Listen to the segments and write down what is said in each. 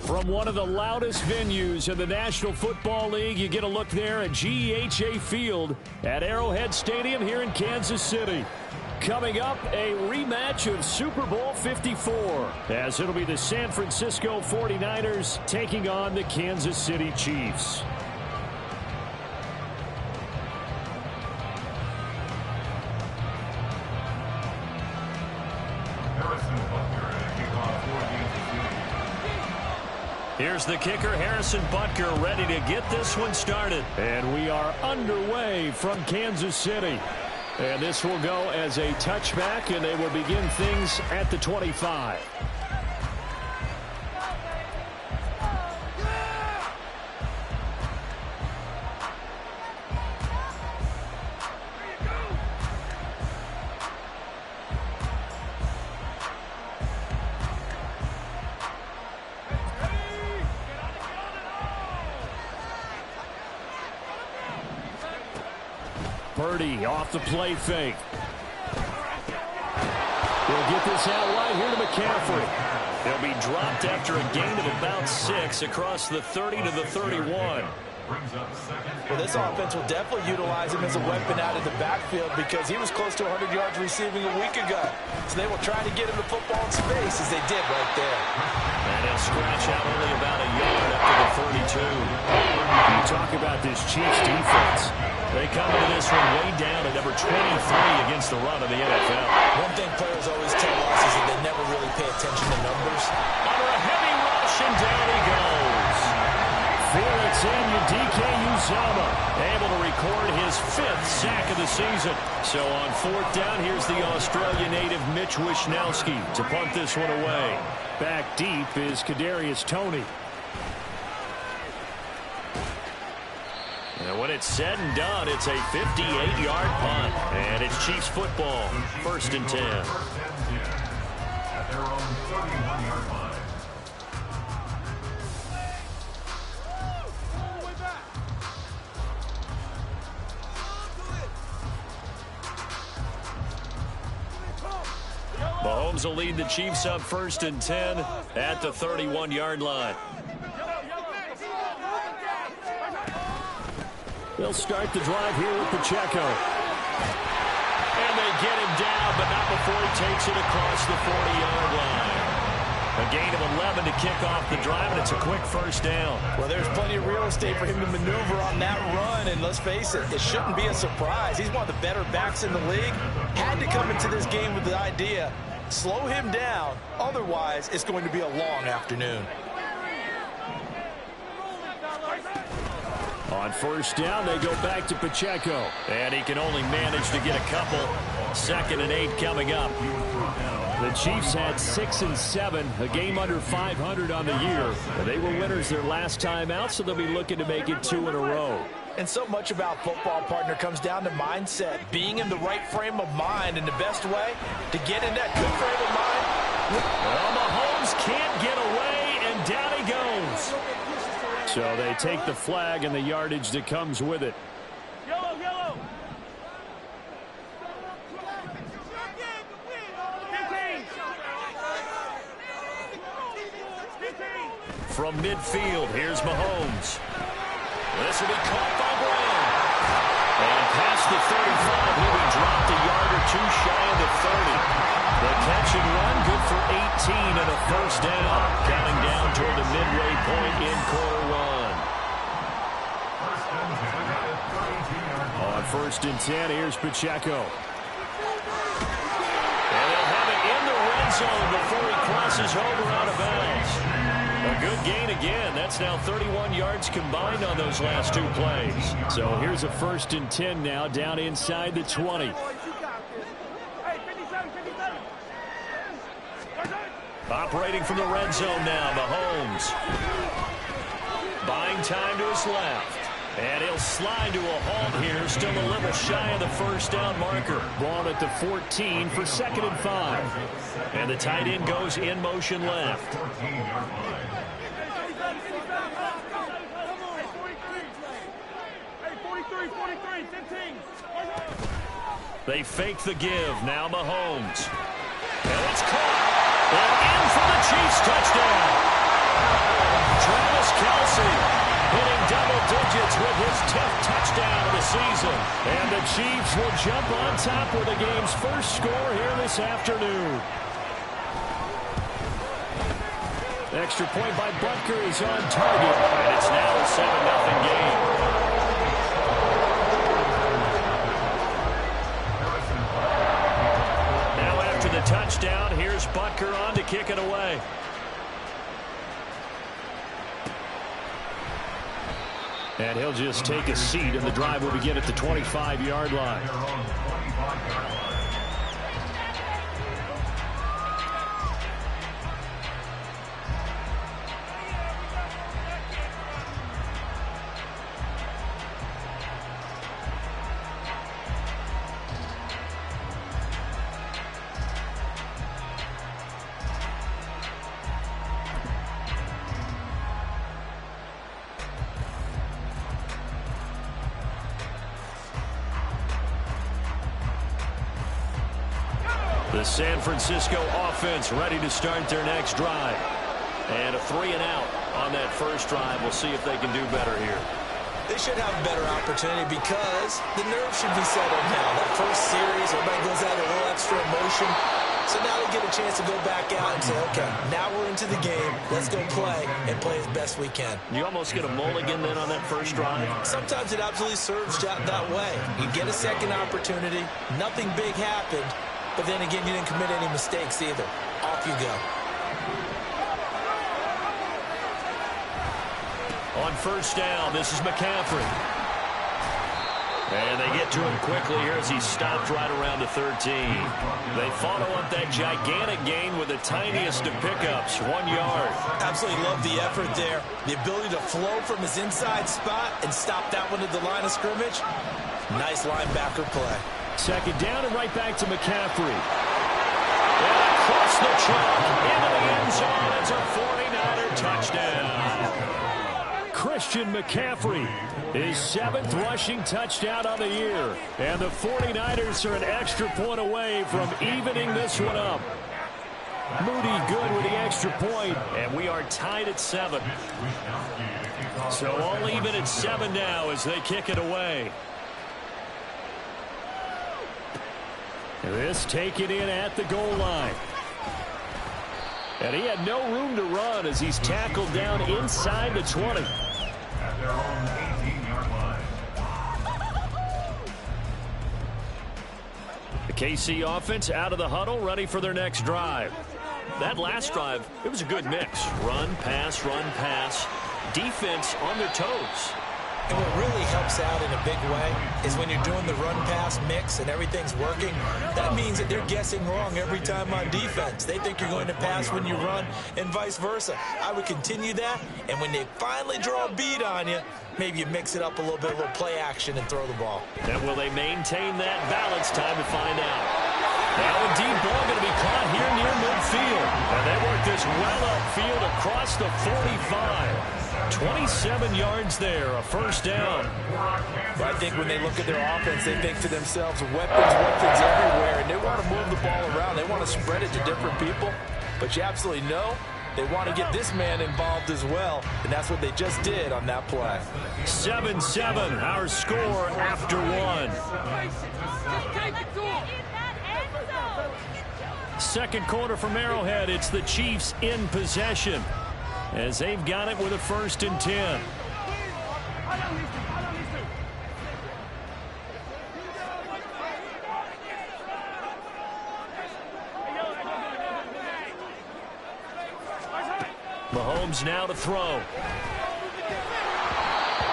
From one of the loudest venues in the National Football League, you get a look there at GEHA Field at Arrowhead Stadium here in Kansas City. Coming up, a rematch of Super Bowl 54, as it'll be the San Francisco 49ers taking on the Kansas City Chiefs. Here's the kicker, Harrison Butker, ready to get this one started. And we are underway from Kansas City. And this will go as a touchback, and they will begin things at the 25. Purdy off the play fake. He'll get this out wide here to McCaffrey. They'll be dropped after a gain of about 6 across the 30 to the 31. Well, this offense will definitely utilize him as a weapon out of the backfield because he was close to 100 yards receiving a week ago. So they will try to get him the football in space as they did right there. And he'll scratch out only about a yard after the 32. You talk about this Chiefs defense. They come into this one way down at number 23 against the run of the NFL. One thing players always tell us is that they never really pay attention to numbers. Under a heavy rush, and down he goes. Felix Anudike-Uzomah able to record his 5th sack of the season. So on 4th down, here's the Australian native Mitch Wishnowsky to punt this one away. Back deep is Kadarius Toney. And when it's said and done, it's a 58-yard punt. And it's Chiefs football, 1st and 10. At their own 31-yard line. Mahomes will lead the Chiefs up 1st and 10 at the 31-yard line. They'll start the drive here with Pacheco. And they get him down, but not before he takes it across the 40-yard line. A gain of 11 to kick off the drive, and it's a quick 1st down. Well, there's plenty of real estate for him to maneuver on that run, and let's face it, it shouldn't be a surprise. He's one of the better backs in the league. Had to come into this game with the idea, slow him down, otherwise it's going to be a long afternoon. On 1st down, they go back to Pacheco. And he can only manage to get a couple. 2nd and 8 coming up. The Chiefs had 6 and 7, a game under 500 on the year. They were winners their last time out, so they'll be looking to make it 2 in a row. And so much about football, partner, comes down to mindset. Being in the right frame of mind, and the best way to get in that good frame of mind. Well, Mahomes can't get away, and down he goes. So they take the flag and the yardage that comes with it. Yellow, yellow. From midfield, here's Mahomes. This will be caught by Brown. And past the 35, he'll be dropped a yard or 2 shy of the 30. The catch and run, good for 18 and a 1st down. Counting down toward the midway point in quarter 1. On 1st and 10, here's Pacheco. And they'll have it in the red zone before he crosses over out of bounds. A good gain again. That's now 31 yards combined on those last 2 plays. So here's a 1st and 10 now down inside the 20. Operating from the red zone now, Mahomes. Buying time to his left. And he'll slide to a halt here, still a little shy of the 1st down marker. Ball at the 14 for 2nd and 5. And the tight end goes in motion left. They fake the give. Now Mahomes. And it's caught. And in for the Chiefs touchdown. Chiefs will jump on top with the game's first score here this afternoon. Extra point by Butker is on target, and it's now a 7-0 game. Now after the touchdown, here's Butker on to kick it away. And he'll just take a seat, and the drive will begin at the 25-yard line. The San Francisco offense ready to start their next drive. And a 3-and-out on that first drive. We'll see if they can do better here. They should have a better opportunity because the nerves should be settled now. That first series, everybody goes out a little extra emotion. So now they get a chance to go back out and say, okay, now we're into the game. Let's go play and play as best we can. You almost get a mulligan then on that first drive? Sometimes it absolutely serves that way. You get a second opportunity. Nothing big happened. But then again, you didn't commit any mistakes either. Off you go. On first down, this is McCaffrey. And they get to him quickly here as he stopped right around the 13. They follow up that gigantic gain with the tiniest of pickups, 1 yard. Absolutely love the effort there. The ability to flow from his inside spot and stop that one at the line of scrimmage. Nice linebacker play. Second down and right back to McCaffrey. And across the chalk into the end zone. It's a 49er touchdown. Christian McCaffrey, his 7th rushing touchdown on the year. And the 49ers are an extra point away from evening this one up. Moody good with the extra point, and we are tied at 7. So all even at 7 now as they kick it away. This taken in at the goal line. And he had no room to run as he's tackled down inside the 20. At their own 18-yard line. The KC offense out of the huddle, ready for their next drive. That last drive, it was a good mix. Run, pass, defense on their toes. And what really helps out in a big way is when you're doing the run-pass mix and everything's working, that means that they're guessing wrong every time on defense. They think you're going to pass when you run and vice versa. I would continue that, and when they finally draw a beat on you, maybe you mix it up a little bit, a little play action and throw the ball. And will they maintain that balance? Time to find out. Now a deep ball going to be caught here near midfield. And they work this well upfield across the 45. 27 yards there, a first down. I think when they look at their offense, they think to themselves, weapons everywhere, and they want to move the ball around. They want to spread it to different people, but you absolutely know they want to get this man involved as well, and that's what they just did on that play. 7-7, our score after 1. Second quarter from Arrowhead, it's the Chiefs in possession, as they've got it with a 1st and 10. Mahomes now to throw.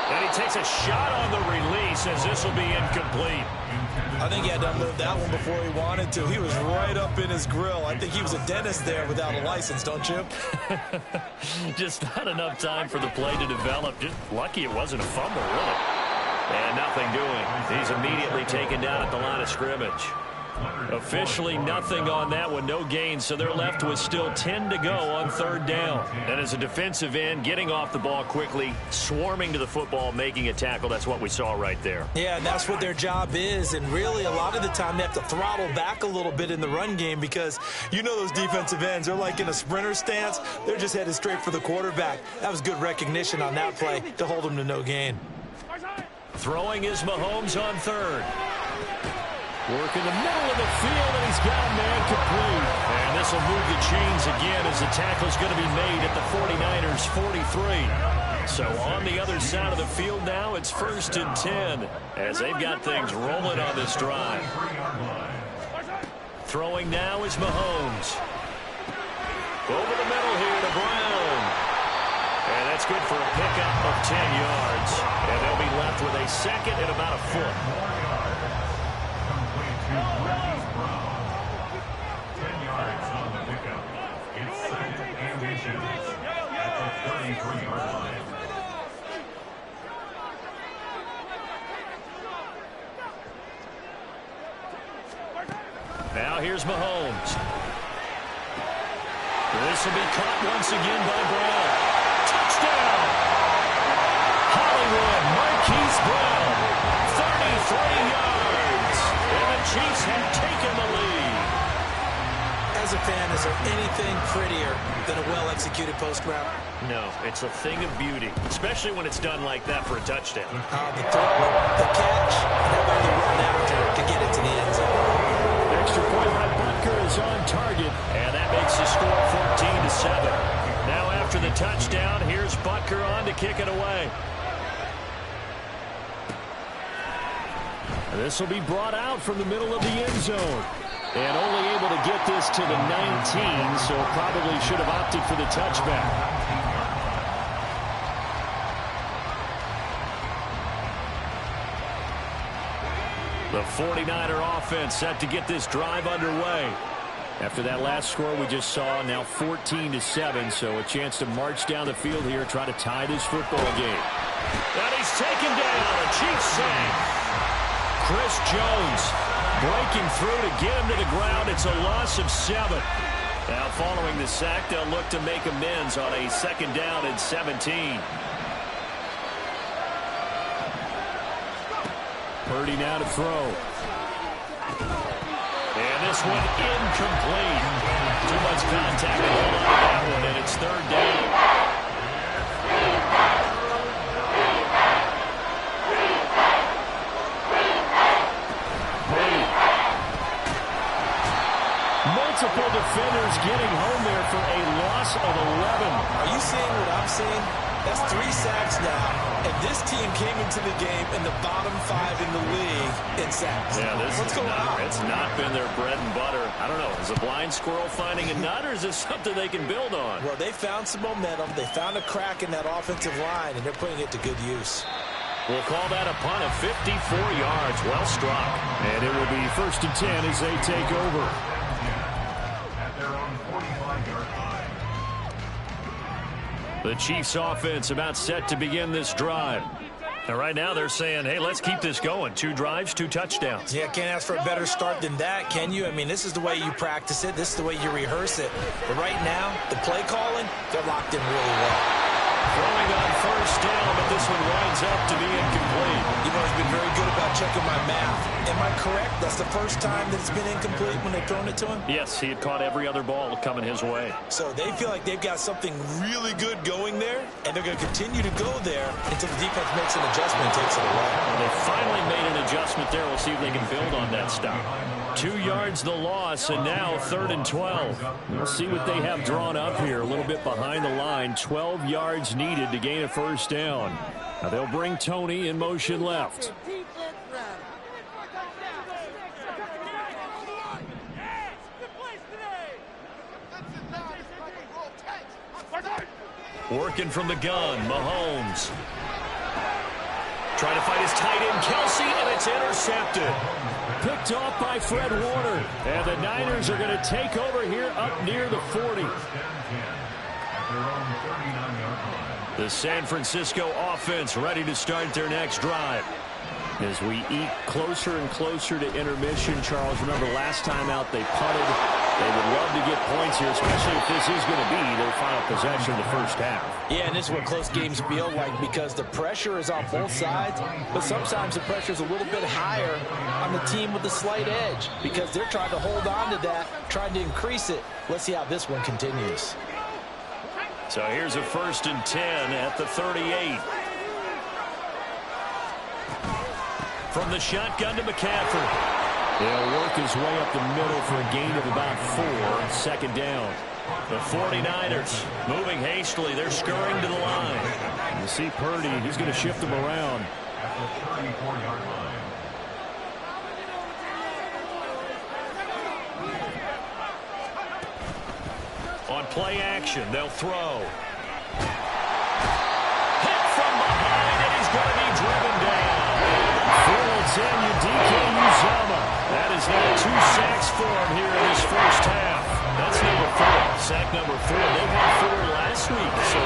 And he takes a shot on the release as this will be incomplete. I think he had to unload that one before he wanted to. He was right up in his grill. I think he was a dentist there without a license, don't you? Just not enough time for the play to develop. Just lucky it wasn't a fumble, really. And nothing doing. He's immediately taken down at the line of scrimmage. Officially nothing on that one, no gain, so they're left with still 10 to go on 3rd down. And as a defensive end, getting off the ball quickly, swarming to the football, making a tackle, that's what we saw right there. Yeah, and that's what their job is, and really a lot of the time they have to throttle back a little bit in the run game because you know those defensive ends, they're like in a sprinter stance, they're just headed straight for the quarterback. That was good recognition on that play to hold them to no gain. Throwing is Mahomes on 3rd. Work in the middle of the field, and he's got a man complete. And this will move the chains again as the tackle's going to be made at the 49ers' 43. So on the other side of the field now, it's 1st and 10 as they've got things rolling on this drive. Throwing now is Mahomes. Over the middle here to Brown. And that's good for a pickup of 10 yards. And they'll be left with a second and about a foot. 10 yards on the pickup. It's second and inches at the 33-yard line. Now here's Mahomes. This will be caught once again by Brown. Touchdown! Hollywood, Marquise Brown, 33 yards. And the Chiefs have taken the lead. As a fan, is there anything prettier than a well-executed post route? No, it's a thing of beauty, especially when it's done like that for a touchdown. The throw, the catch, and how about the run after to get it to the end zone. Extra point by Butker is on target, and that makes the score 14-7. Now after the touchdown, here's Butker on to kick it away. This will be brought out from the middle of the end zone. And only able to get this to the 19, so probably should have opted for the touchback. The 49er offense set to get this drive underway. After that last score we just saw, now 14-7, so a chance to march down the field here, try to tie this football game. And he's taken down, a Chiefs sack. Chris Jones breaking through to get him to the ground. It's a loss of 7. Now following the sack, they'll look to make amends on a 2nd down and 17. Purdy now to throw. And this one incomplete. Too much contact to hold on to that one, and it's 3rd down. Multiple defenders getting home there for a loss of 11. Are you seeing what I'm seeing? That's 3 sacks now. And this team came into the game in the bottom 5 in the league in sacks. Yeah, What's going on? It's not been their bread and butter. I don't know. Is a blind squirrel finding a nut, or is this something they can build on? Well, they found some momentum. They found a crack in that offensive line, and they're putting it to good use. We'll call that a punt of 54 yards. Well struck. And it will be 1st and 10 as they take over. The Chiefs offense about set to begin this drive. And right now they're saying, hey, let's keep this going. 2 drives, 2 touchdowns. Yeah, can't ask for a better start than that, can you? I mean, this is the way you practice it. This is the way you rehearse it. But right now, the play calling, they're locked in really well. Throwing on 1st down, but this one winds up to be incomplete. You know, he's been very good about checking my math. Am I correct? That's the first time that it's been incomplete when they've thrown it to him? Yes, he had caught every other ball coming his way. So they feel like they've got something really good going there, and they're going to continue to go there until the defense makes an adjustment and takes it away. They finally made an adjustment there. We'll see if they can build on that stop. 2 yards the loss, and now 3rd and 12. We'll see what they have drawn up here. A little bit behind the line. 12 yards needed to gain a 1st down. Now they'll bring Tony in motion left. Working from the gun, Mahomes. Trying to fight his tight end, Kelsey, and it's intercepted. Picked off by Fred Warner. And the Niners are going to take over here up near the 40. The San Francisco offense ready to start their next drive. As we eat closer and closer to intermission, Charles, remember last time out they punted. They would love to get points here, especially if this is going to be their final possession of the 1st half. Yeah, and this is what close games feel like because the pressure is on both sides, but sometimes the pressure is a little bit higher on the team with the slight edge because they're trying to hold on to that, trying to increase it. Let's see how this one continues. So here's a 1st and 10 at the 38. From the shotgun to McCaffrey. He'll work his way up the middle for a gain of about 4, second down. The 49ers moving hastily. They're scurrying to the line. You see Purdy, he's going to shift them around. At the 34-yard line. On play action, they'll throw. Hit from behind, and he's going to be driven down. Fields in, DK Uzomah. That is now 2 sacks for him here in his first half. That's number 4, sack number 4. They had 4 last week, so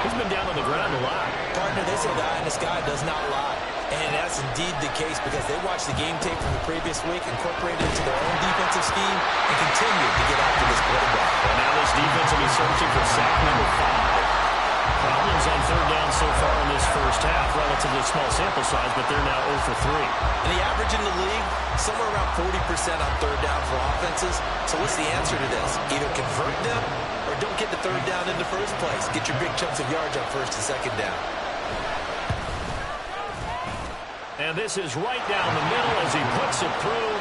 he's been down on the ground a lot. Partner, this is a guy, and this guy does not lie. And that's indeed the case because they watched the game tape from the previous week, incorporated it into their own defensive scheme, and continued to get after this quarterback. And now this defense will be searching for sack number 5. Problems on third down so far in this first half. Relatively small sample size, but they're now 0 for 3. And the average in the league, somewhere around 40% on third down for offenses. So what's the answer to this? Either convert them or don't get the third down in the first place. Get your big chunks of yards on first and second down. And this is right down the middle as he puts it through.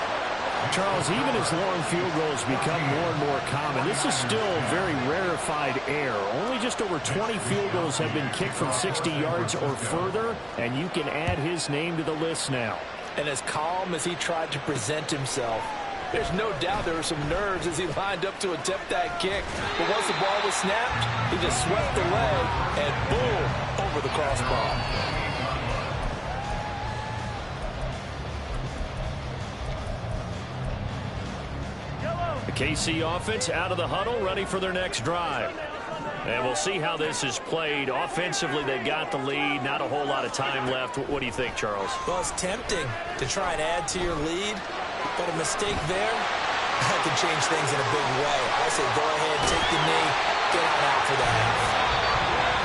Charles, even as long field goals become more and more common, this is still very rarefied air. Only just over 20 field goals have been kicked from 60 yards or further, and you can add his name to the list now. And as calm as he tried to present himself, there's no doubt there were some nerves as he lined up to attempt that kick. But once the ball was snapped, he just swept the leg and boom, over the crossbar. The KC offense out of the huddle, ready for their next drive. And we'll see how this is played. Offensively, they got the lead. Not a whole lot of time left. What do you think, Charles? Well, it's tempting to try and add to your lead, but a mistake there, that can change things in a big way. I say go ahead, take the knee, get on out for the half.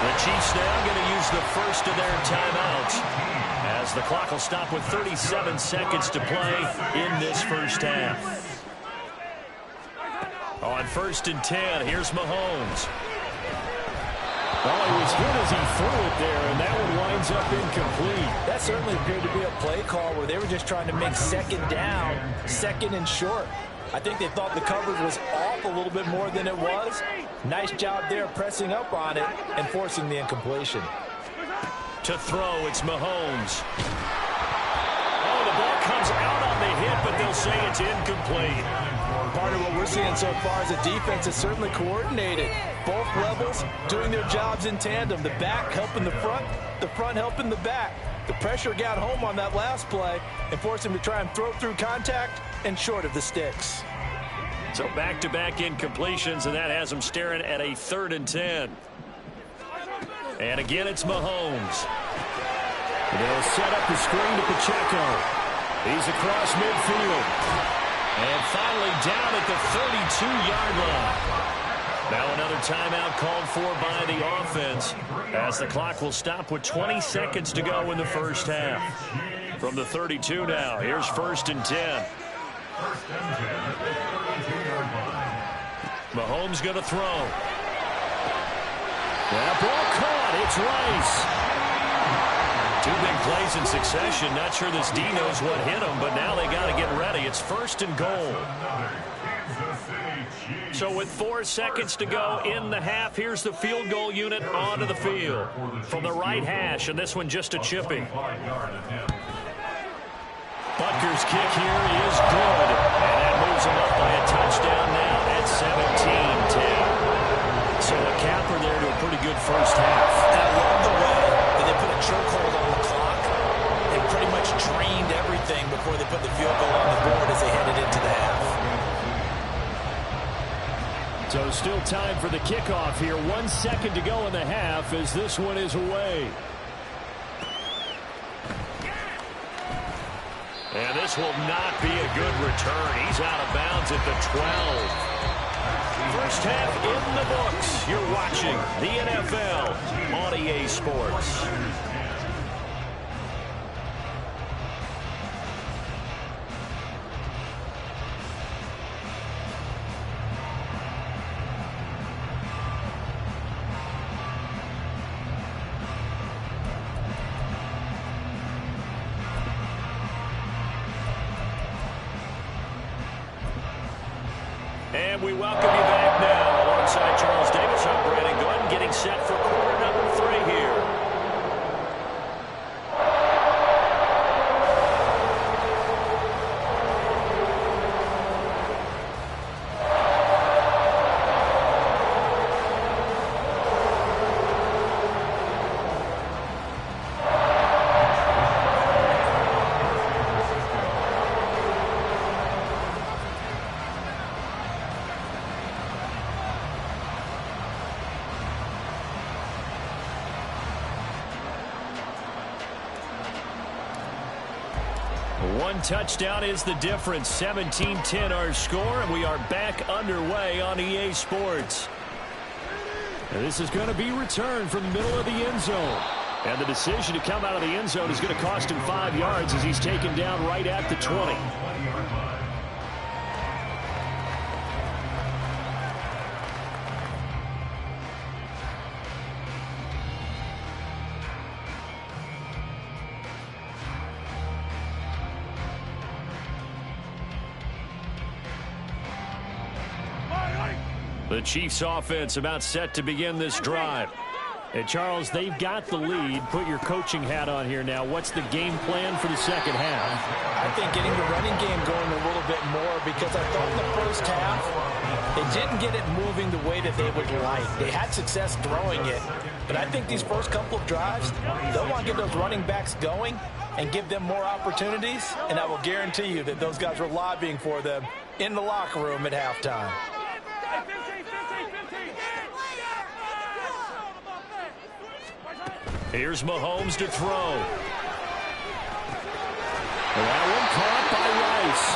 The Chiefs now going to use the first of their timeouts as the clock will stop with 37 seconds to play in this first half. On 1st and 10, here's Mahomes. Well, he was hit as he threw it there, and that one winds up incomplete. That certainly appeared to be a play call where they were just trying to make second down, second and short. I think they thought the coverage was off a little bit more than it was. Nice job there pressing up on it and forcing the incompletion. To throw, it's Mahomes. Oh, the ball comes out on the hit, but they'll say it's incomplete. Part of what we're seeing so far is the defense is certainly coordinated. Both levels doing their jobs in tandem. The back helping the front helping the back. The pressure got home on that last play and forced him to try and throw through contact and short of the sticks. So back-to-back incompletions, and that has them staring at a 3rd and 10. And again, it's Mahomes. They'll set up the screen to Pacheco. He's across midfield. And finally down at the 32-yard line. Now another timeout called for by the offense as the clock will stop with 20 seconds to go in the first half. From the 32 now, here's 1st and 10. Mahomes going to throw. That ball caught. It's Rice. 2 big plays in succession. Not sure this D knows what hit him, but now they got to get ready. It's 1st and goal. So with 4 seconds to go in the half, here's the field goal unit onto the field. From the right hash, and this one just a chipping. Butker's kick here is good. And that moves him up by a touchdown now at 17-10. So a capper there to a pretty good first half. And I love the way that they put a chokehold on the clock and pretty much drained everything before they put the field goal on the board as they headed into the half. So still time for the kickoff here. 1 second to go in the half as this one is away. And this will not be a good return. He's out of bounds at the 12. First half in the books. You're watching the NFL on EA Sports. And we welcome you back now. Alongside Charles Davis, I'm Brandon Gordon, getting set for quarter number 3 here. One touchdown is the difference. 17-10 our score, and we are back underway on EA Sports. And this is going to be returned from the middle of the end zone. And the decision to come out of the end zone is going to cost him 5 yards as he's taken down right at the 20. The Chiefs offense about set to begin this drive. And Charles, they've got the lead. Put your coaching hat on here now. What's the game plan for the second half? I think getting the running game going a little bit more, because I thought in the first half they didn't get it moving the way that they would like. They had success throwing it, but I think these first couple of drives, they'll want to get those running backs going and give them more opportunities, and I will guarantee you that those guys were lobbying for them in the locker room at halftime. Here's Mahomes to throw. That one caught by Rice.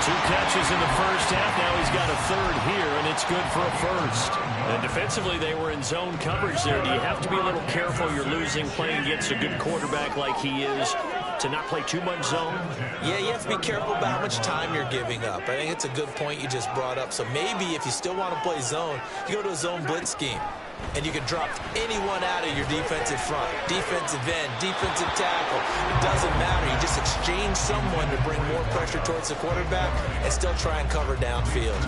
2 catches in the first half. Now he's got a third here, and it's good for a first. And defensively, they were in zone coverage there. Do you have to be a little careful? You're losing playing against a good quarterback like he is to not play too much zone? Yeah, you have to be careful about how much time you're giving up. I think it's a good point you just brought up. So maybe if you still want to play zone, you go to a zone blitz scheme. And you can drop anyone out of your defensive front, defensive end, defensive tackle. It doesn't matter. You just exchange someone to bring more pressure towards the quarterback and still try and cover downfield.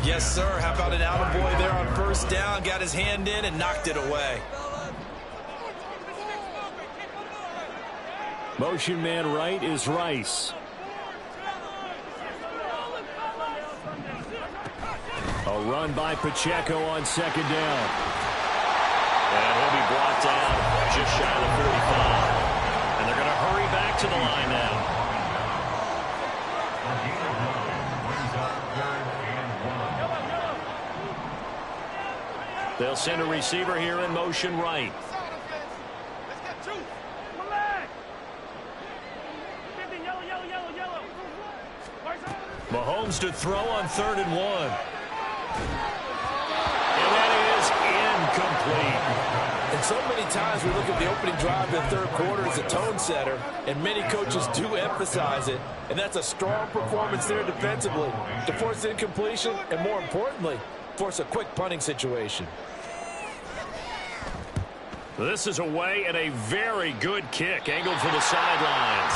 Yes, sir. How about an attaboy there on first down? Got his hand in and knocked it away. Motion man right is Rice. A run by Pacheco on second down. And he'll be brought down just shy of the 45. And they're going to hurry back to the line now. They'll send a receiver here in motion right. Mahomes to throw on 3rd and 1. And that is incomplete. And so many times we look at the opening drive in the third quarter as a tone setter, and many coaches do emphasize it, and that's a strong performance there defensively to force incompletion and, more importantly, force a quick punting situation. This is away and a very good kick angled for the sidelines.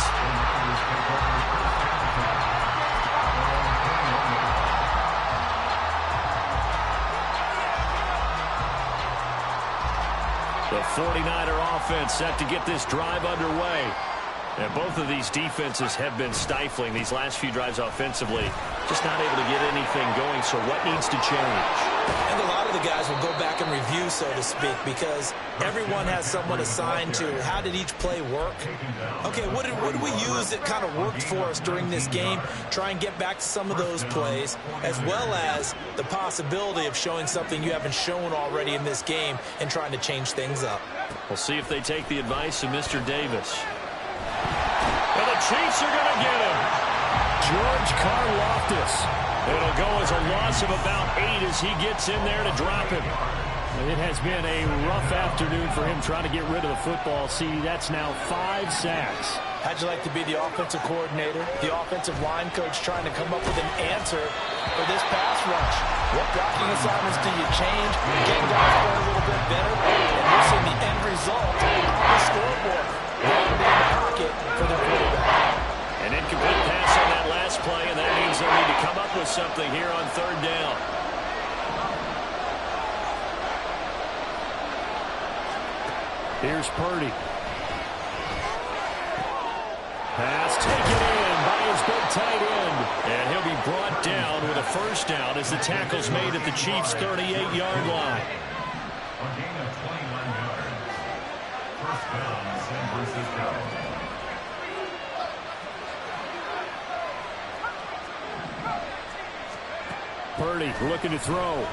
The 49er offense set to get this drive underway. And both of these defenses have been stifling these last few drives offensively. Just not able to get anything going, so what needs to change? And a lot of the guys will go back and review, so to speak, because everyone has someone assigned to how did each play work. Okay, what did we use that kind of worked for us during this game? Try and get back to some of those plays, as well as the possibility of showing something you haven't shown already in this game and trying to change things up. We'll see if they take the advice of Mr. Davis. And the Chiefs are going to get him. George Karlaftis. It'll go as a loss of about 8 as he gets in there to drop him. It has been a rough afternoon for him trying to get rid of the football. See, that's now 5 sacks. How'd you like to be the offensive coordinator, the offensive line coach trying to come up with an answer for this pass rush? What blocking assignments do you change? Get guys going a little bit better, and you're seeing the end result on the scoreboard. Round in the pocket for the quarterback. An incomplete pass on that last play, and that means they'll need to come up with something here on 3rd down. Here's Purdy. Pass taken in by his big tight end. And he'll be brought down with a first down as the tackle's made at the Chiefs' 38-yard line. A gain of 21 yards. First down, San Francisco. Purdy looking to throw.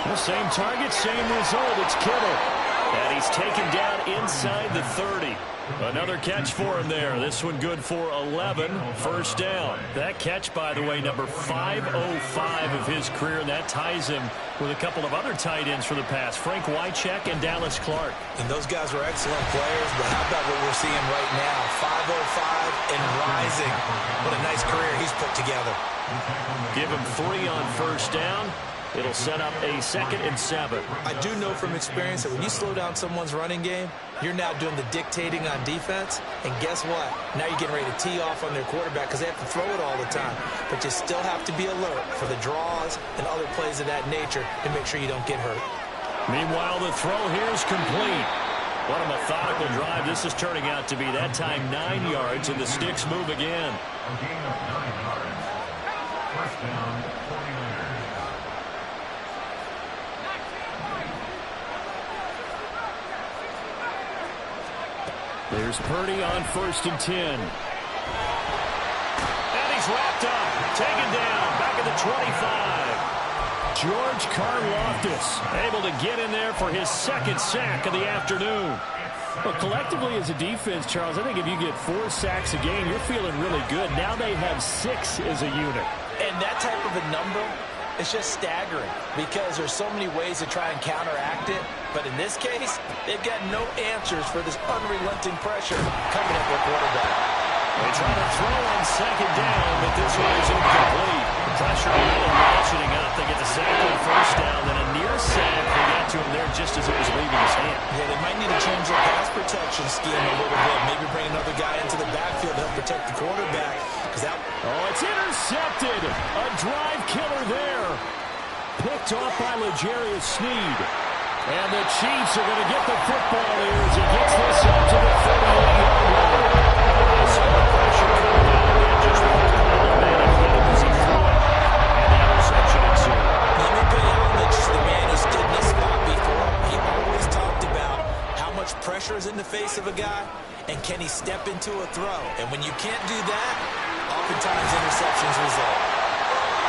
The same target, same result. It's Kittle. And he's taken down inside the 30. Another catch for him there. This one good for 11. First down. That catch, by the way, number 505 of his career. And that ties him with a couple of other tight ends for the past. Frank Wycheck and Dallas Clark. And those guys were excellent players, but how about what we're seeing right now? 505 and rising. What a nice career he's put together. Give him 3 on first down. It'll set up a 2nd and 7. I do know from experience that when you slow down someone's running game, you're now doing the dictating on defense. And guess what? Now you're getting ready to tee off on their quarterback because they have to throw it all the time. But you still have to be alert for the draws and other plays of that nature to make sure you don't get hurt. Meanwhile, the throw here is complete. What a methodical drive this is turning out to be. That time 9 yards, and the sticks move again. A gain of 9 yards. First down, 49ers. There's Purdy on 1st and 10. And he's wrapped up, taken down, back at the 25. George Karlaftis able to get in there for his 2nd sack of the afternoon. Well, collectively as a defense, Charles, I think if you get 4 sacks a game, you're feeling really good. Now they have 6 as a unit. And that type of a number, it's just staggering because there's so many ways to try and counteract it. But in this case, they've got no answers for this unrelenting pressure coming at their quarterback. They try to throw on 2nd down, but this one is incomplete. The pressure really ratcheting up. They get the sack on first down, then a near sack. They got to him there just as it was leaving his hand. Yeah, they might need to change their pass protection scheme a little bit. Maybe bring another guy into the backfield to help protect the quarterback. Oh, it's intercepted. A drive killer there. Picked off by L'Jarius Sneed. And the Chiefs are going to get the football here as he gets this up to the 38-yard line. So the pressure coming down there just won't call him in as he threw it. And the interception ensued. Let me pay homage to the man who stood in this spot before. He always talked about how much pressure is in the face of a guy and can he step into a throw. And when you can't do that, oftentimes interceptions result.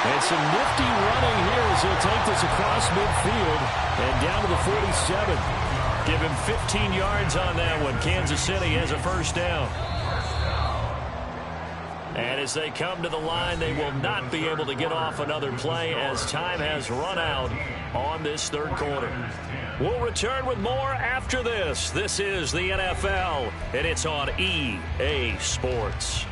And some nifty running here as he'll take this across midfield and down to the 47. Give him 15 yards on that one. Kansas City has a first down. And as they come to the line, they will not be able to get off another play as time has run out on this 3rd quarter. We'll return with more after this. This is the NFL, and it's on EA Sports.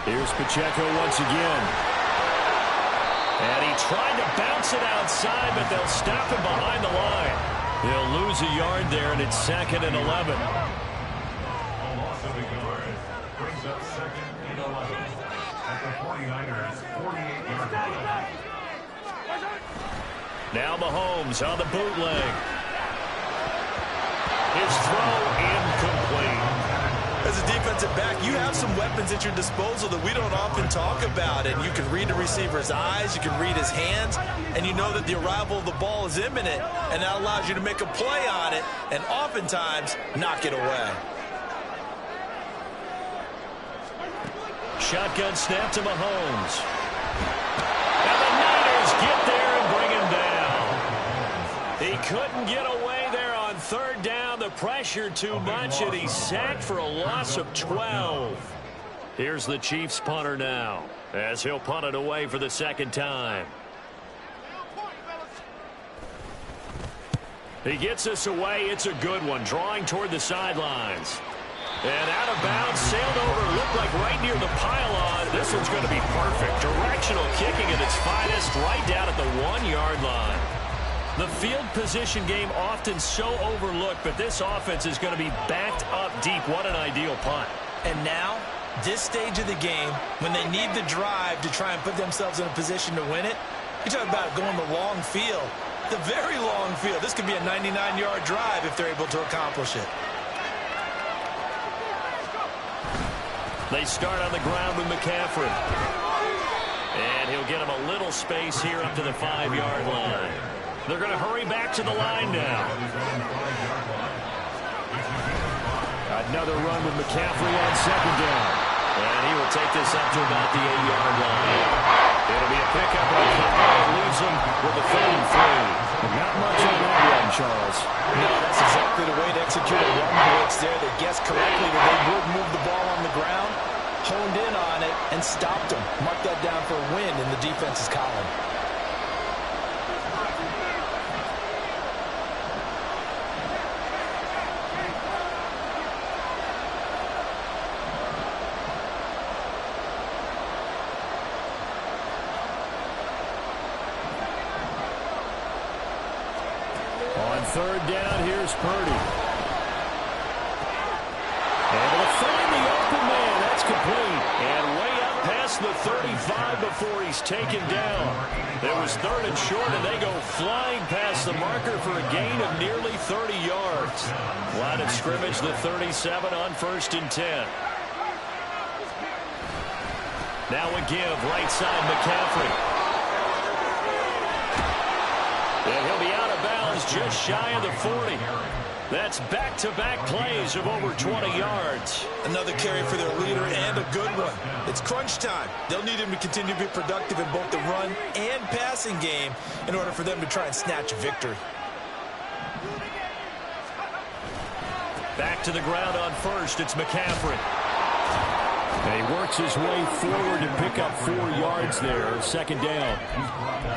Here's Pacheco once again. And he tried to bounce it outside, but they'll stop him behind the line. He'll lose a yard there, and it's 2nd and 11. A loss of a yard brings up 2nd and 11 at the 49ers' 48-yard line. Now Mahomes on the bootleg. His throw incomplete. As a defensive back, you have some weapons at your disposal that we don't often talk about. And you can read the receiver's eyes, you can read his hands, and you know that the arrival of the ball is imminent. And that allows you to make a play on it and oftentimes knock it away. Shotgun snap to Mahomes. And the Niners get there and bring him down. He couldn't get away there on 3rd down. The pressure too much, and he's sacked for a loss of 12. Here's the Chiefs punter now as he'll punt it away for the 2nd time. He gets this away. It's a good one, drawing toward the sidelines. And out of bounds, sailed over, looked like right near the pylon. This one's going to be perfect. Directional kicking at its finest, right down at the 1-yard line. The field position game often so overlooked, but this offense is going to be backed up deep. What an ideal punt. And now This stage of the game, when they need the drive to try and put themselves in a position to win it, you talk about going the long field, the very long field. This could be a 99-yard drive if they're able to accomplish it. They start on the ground with McCaffrey. And he'll get him a little space here up to the 5-yard line. They're going to hurry back to the line now. Another run with McCaffrey on second down. And he will take this up to about the 8-yard line. It'll be a pickup on the line. Leaves him with a 33. Not much on that run, Charles. No, that's exactly the way to execute a run blitz there. They guessed correctly that they would move the ball on the ground, honed in on it, and stopped them. Mark that down for a win in the defense's column. Third down, here's Purdy. Able to find the open man. That's complete. And way up past the 35 before he's taken down. It was third and short, and they go flying past the marker for a gain of nearly 30 yards. Line of scrimmage, the 37 on 1st and 10. Now a give, right side McCaffrey. And he'll be out of bounds just shy of the 40. That's back-to-back plays of over 20 yards. Another carry for their leader and a good one. It's crunch time. They'll need him to continue to be productive in both the run and passing game in order for them to try and snatch a victory. Back to the ground on first. It's McCaffrey. And he works his way forward to pick up 4 yards there. Second down.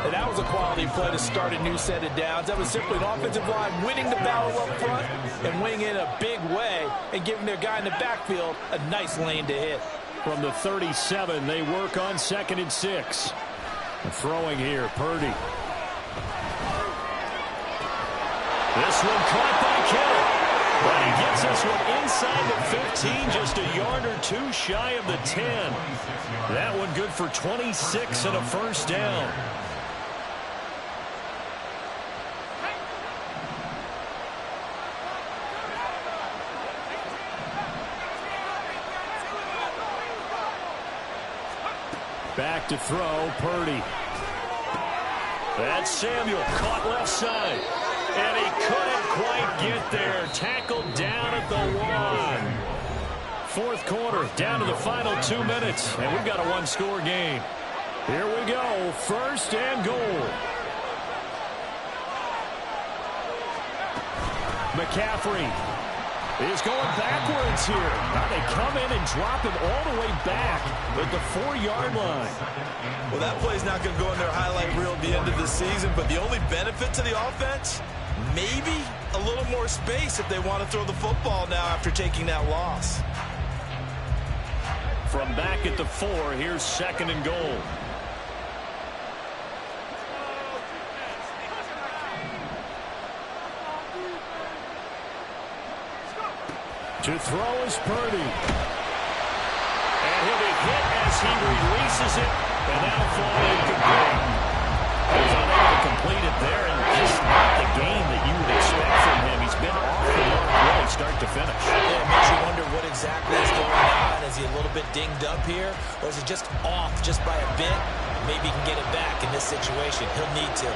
And that was a quality play to start a new set of downs. That was simply an offensive line winning the battle up front and winning in a big way and giving their guy in the backfield a nice lane to hit. From the 37, they work on 2nd and 6. Throwing here, Purdy. This one caught by Kittle. But he gets this one inside the 15, just a yard or two shy of the 10. That one good for 26 and a first down. Back to throw, Purdy. That's Samuel, caught left side. And he couldn't quite get there. Tackled down at the 1. Fourth quarter, down to the final 2 minutes. And we've got a one-score game. Here we go, 1st and goal. McCaffrey is going backwards here. Now they come in and drop him all the way back at the 4-yard line. Well, that play's not going to go in their highlight reel at the end of the season, but the only benefit to the offense, maybe a little more space if they want to throw the football now after taking that loss. From back at the 4, here's 2nd and goal. To throw is Purdy. And he'll be hit as he releases it, and that'll fall incomplete. He was unable to complete it there, and just not the game that you would expect from him. He's been off the mark really start to finish. Yeah, it makes you wonder what exactly is going on. Is he a little bit dinged up here, or is it just off just by a bit? Maybe he can get it back in this situation. He'll need to.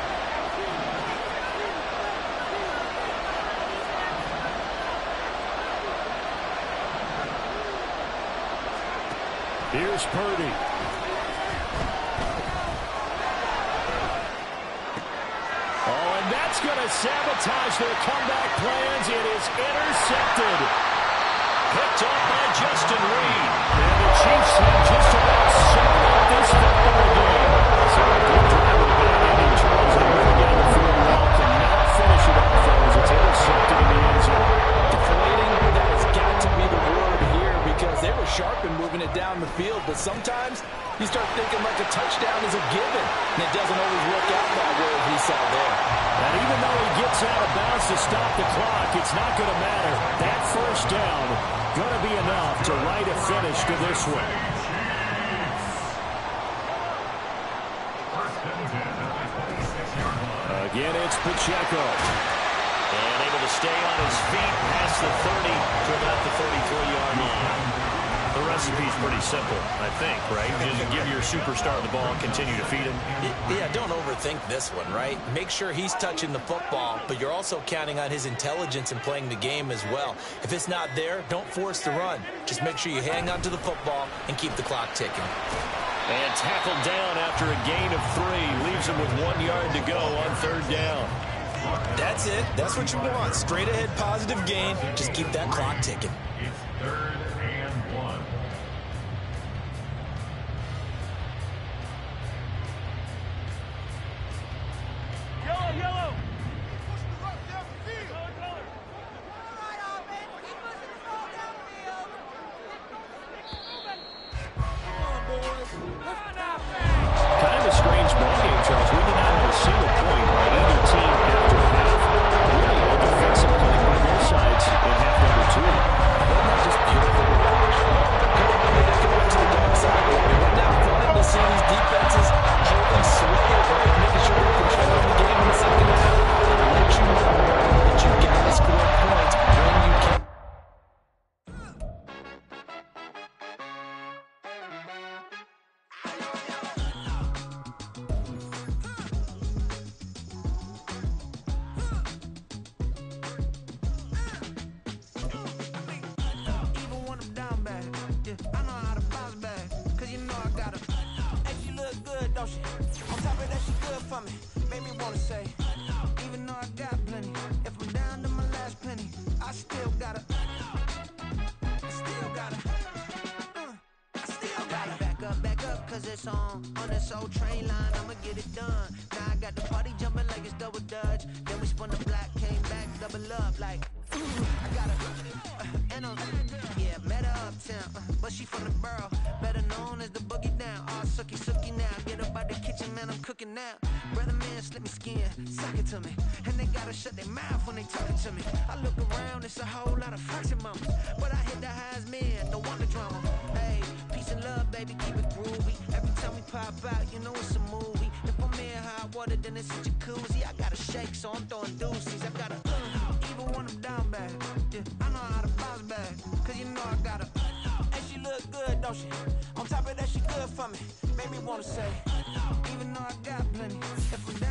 Here's Purdy. Oh, and that's going to sabotage their comeback plans. It is intercepted. Picked off by Justin Reed. And the Chiefs have just about sewn up this football game. So a good drive with a bad ending. Charles, they move down the field well. Cannot finish it off, though, as it's intercepted in the end zone. Deflating, that has got to be the word here, because they were sharp in moving it down the field, but sometimes you start thinking like a touchdown is a given, and it doesn't always work out that way as we saw there. And even though he gets out of bounds to stop the clock, it's not going to matter. That first down Going to be enough to write a finish to this one. Again, it's Pacheco. And able to stay on his feet past the 30 to about the 33-yard line. The recipe's pretty simple, I think, right? Just give your superstar the ball and continue to feed him. Yeah, don't overthink this one, right? Make sure he's touching the football, but you're also counting on his intelligence in playing the game as well. If it's not there, don't force the run. Just make sure you hang on to the football and keep the clock ticking. And tackled down after a gain of 3. Leaves him with 1 yard to go on 3rd down. That's it. That's what you want. Straight ahead positive gain. Just keep that clock ticking. It's 3rd and 1. Yellow. Kind of a strange ball game, Charles. We did not have a single point by either team after half. Really all defensive playing by both sides in half number 2. Wasn't that just beautiful to watch? They can went to the dark side. It went down fun to see these defenses holding sway, right? Making sure they're controlling the game in the second half. It lets you know that you got to score points when you can. On top of that, she good for me. Made me wanna say, even though I got plenty, if I'm down